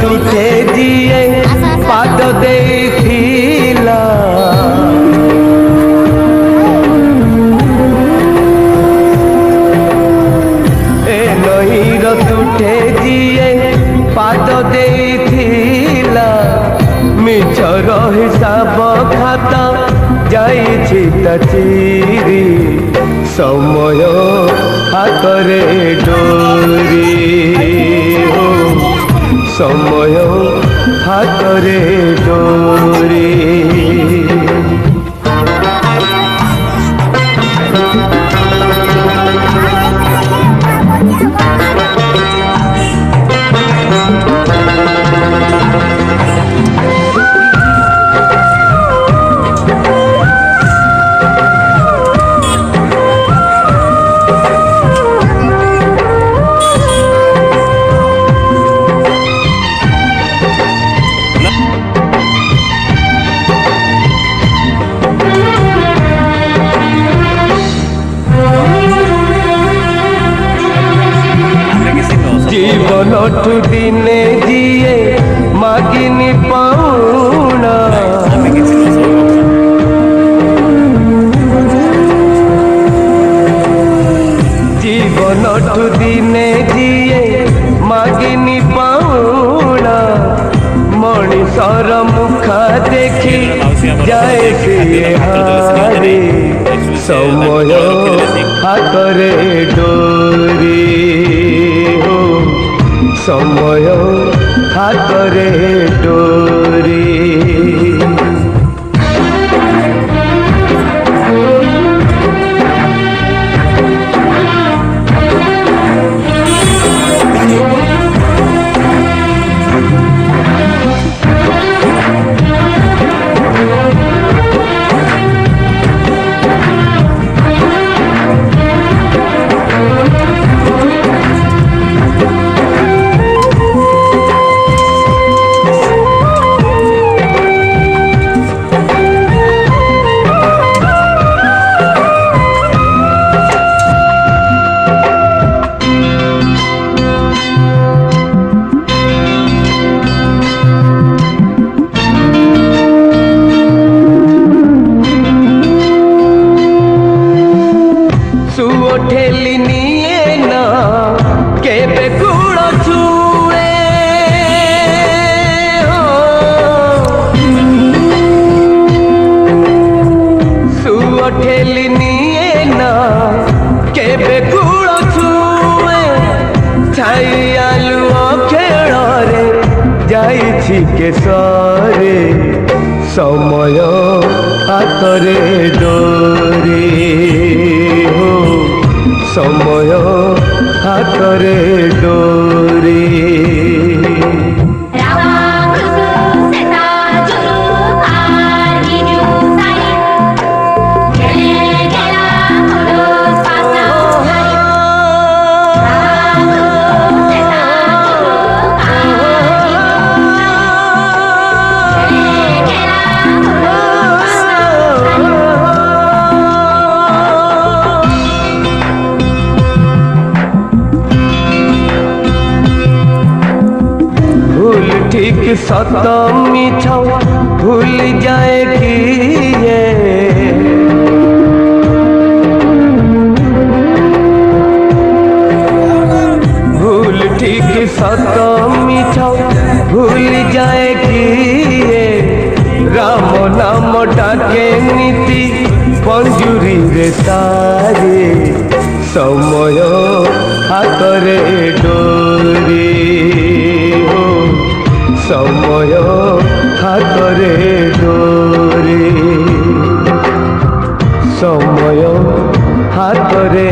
तुझे जिए पाद देखिला ए नईर तुठे जिए पाद देखिला मिछर हिसाब खाता जाइछि चिरी समय हातरे डोरी समय हातरे डोरी जीवनठु दिने जिए मागिनी पाउना जीवनठु दिने जिए मागिनी पाउना मणिषर मुखा देखी जाए से हारे समय हातरे डोरी समय हातरे डोरी ठेली निए ना केबे गुड़ छुए सुओ ठेली निए ना केबे गुड़ छुए छाई आलुओ खेल रे जाइछि केसरे समय हातरे डोरी समय हातरे डोरी ठीक सत मिछ भूल जाए कि भूल ठीक सत मिछ ভুল যায় কি রাম নাম ডাকে নীতি পঞ্জুরিরে তারে সময় হাতরে ডোরি সময় হাতরে ডোরি সময় হাতরে